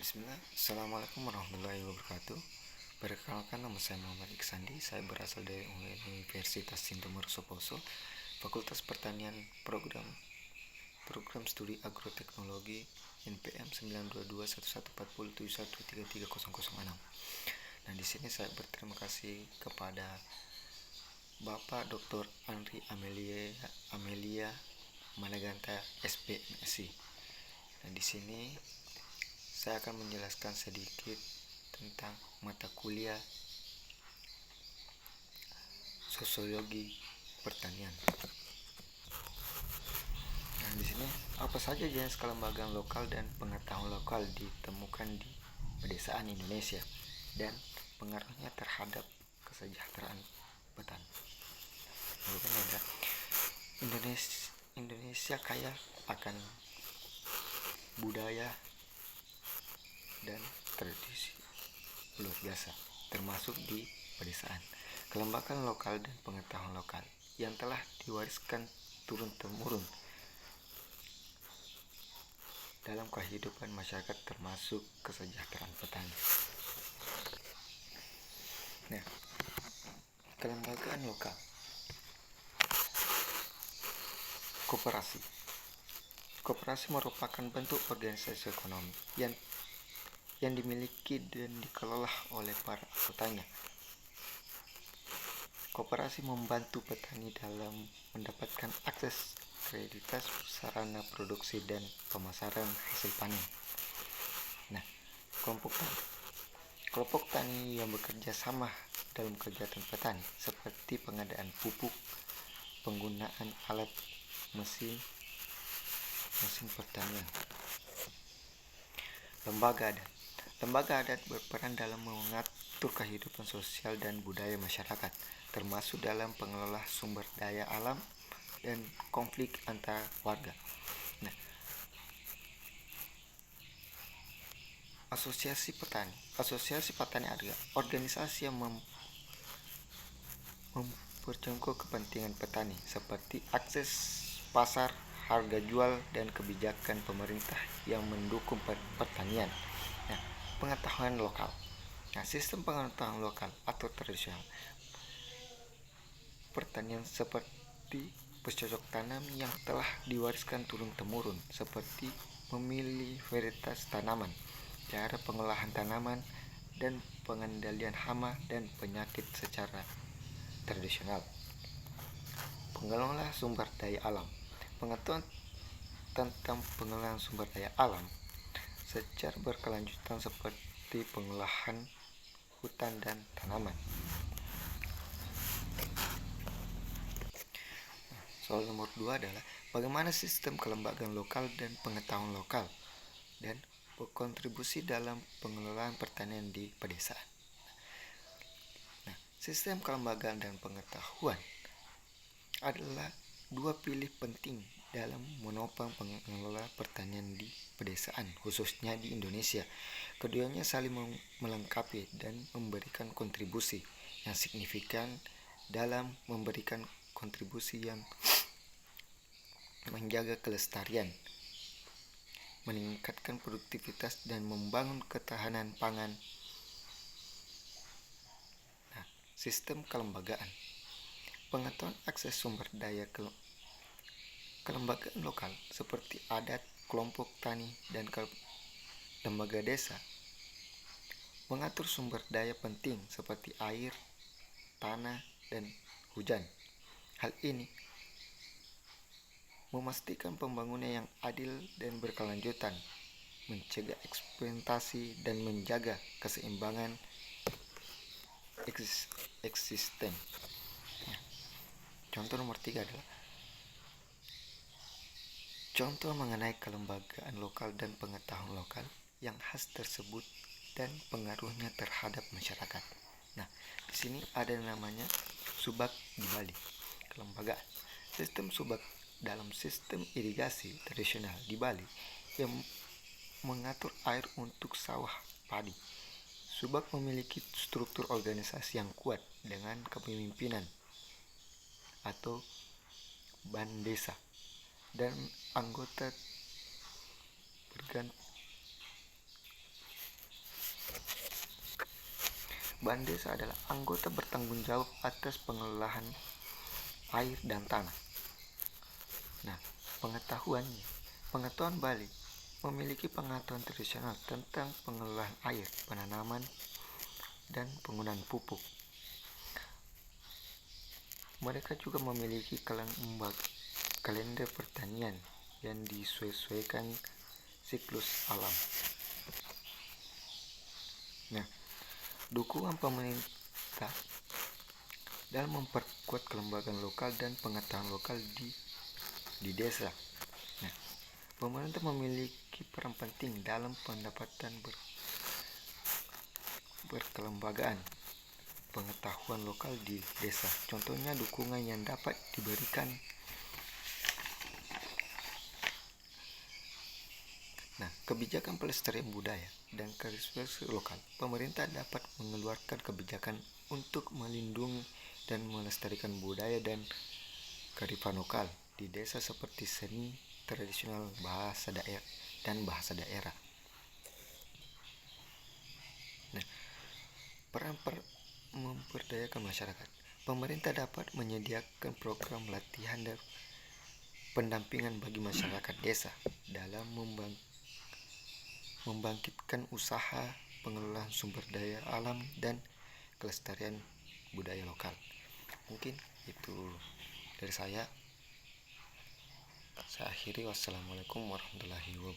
Bismillah, Assalamualaikum warahmatullahi wabarakatuh. Perkenalkan, nama saya Muhammad Iksandi. Saya berasal dari Universitas Sintomoro Soposo, Fakultas Pertanian, Program Studi Agroteknologi, NPM 922114071330006. Nah, di sini saya berterima kasih kepada Bapak Dr. Andri Amelia Managanta, SPMSI. Nah, di sini saya akan menjelaskan sedikit tentang mata kuliah sosiologi pertanian. Nah, di sini apa saja jenis kelembagaan lokal dan pengetahuan lokal ditemukan di pedesaan Indonesia dan pengaruhnya terhadap kesejahteraan petani. Ada Indonesia kaya akan budaya dan tradisi luar biasa, termasuk di pedesaan. Kelembagaan lokal dan pengetahuan lokal yang telah diwariskan turun-temurun dalam kehidupan masyarakat, termasuk kesejahteraan petani. Nah, kelembagaan lokal. Koperasi. Koperasi merupakan bentuk organisasi ekonomi yang dimiliki dan dikelola oleh para anggotanya. Koperasi membantu petani dalam mendapatkan akses kreditas, sarana produksi, dan pemasaran hasil panen. Nah, kelompok tani yang bekerja sama dalam kegiatan petani seperti pengadaan pupuk, penggunaan alat mesin pertanian. Lembaga adat berperan dalam mengatur kehidupan sosial dan budaya masyarakat, termasuk dalam pengelola sumber daya alam dan konflik antar warga. Nah, Asosiasi Petani adalah organisasi yang memperjuangkan kepentingan petani seperti akses pasar, harga jual, dan kebijakan pemerintah yang mendukung pertanian. Nah, pengetahuan lokal. Nah, sistem pengetahuan lokal atau tradisional pertanian seperti bercocok tanam yang telah diwariskan turun-temurun, seperti memilih varietas tanaman, cara pengolahan tanaman, dan pengendalian hama dan penyakit secara tradisional. Pengelola sumber daya alam. Pengetahuan tentang pengelolaan sumber daya alam secara berkelanjutan seperti pengolahan hutan dan tanaman. Soal nomor 2 adalah bagaimana sistem kelembagaan lokal dan pengetahuan lokal dan berkontribusi dalam pengelolaan pertanian di pedesaan. Nah, sistem kelembagaan dan pengetahuan adalah dua pilih penting dalam menopang pengelola pertanian di pedesaan, khususnya di Indonesia. Keduanya saling melengkapi dan memberikan kontribusi yang signifikan dalam memberikan kontribusi yang menjaga kelestarian, meningkatkan produktivitas, dan membangun ketahanan pangan. Nah, sistem kelembagaan. Pengetahuan akses sumber daya kelembagaan lokal seperti adat, kelompok tani, dan lembaga desa mengatur sumber daya penting seperti air, tanah, dan hujan. Hal ini memastikan pembangunan yang adil dan berkelanjutan, mencegah eksploitasi, dan menjaga keseimbangan eksisten. Contoh nomor 3 adalah contoh mengenai kelembagaan lokal dan pengetahuan lokal yang khas tersebut dan pengaruhnya terhadap masyarakat. Nah, di sini ada namanya subak di Bali. Kelembagaan sistem subak dalam sistem irigasi tradisional di Bali yang mengatur air untuk sawah padi. Subak memiliki struktur organisasi yang kuat dengan kepemimpinan atau ban desa dan anggota Ban desa adalah anggota bertanggung jawab atas pengelolaan air dan tanah. Nah, pengetahuan Bali memiliki pengetahuan tradisional tentang pengelolaan air, penanaman, dan penggunaan pupuk. Mereka juga memiliki kalender pertanian yang disesuaikan siklus alam. Nah, dukungan pemerintah dalam memperkuat kelembagaan lokal dan pengetahuan lokal di desa. Nah, pemerintah memiliki peran penting dalam pendapatan berkelembagaan pengetahuan lokal di desa. Contohnya dukungan yang dapat diberikan. Nah, kebijakan pelestarian budaya dan kearifan lokal. Pemerintah dapat mengeluarkan kebijakan untuk melindungi dan melestarikan budaya dan kearifan lokal di desa seperti seni tradisional, bahasa daerah. Nah, peran memberdayakan masyarakat. Pemerintah dapat menyediakan program latihan dan pendampingan bagi masyarakat desa dalam membangkitkan usaha pengelolaan sumber daya alam dan kelestarian budaya lokal. Mungkin itu dari saya. Saya akhiri. Wassalamualaikum warahmatullahi wabarakatuh.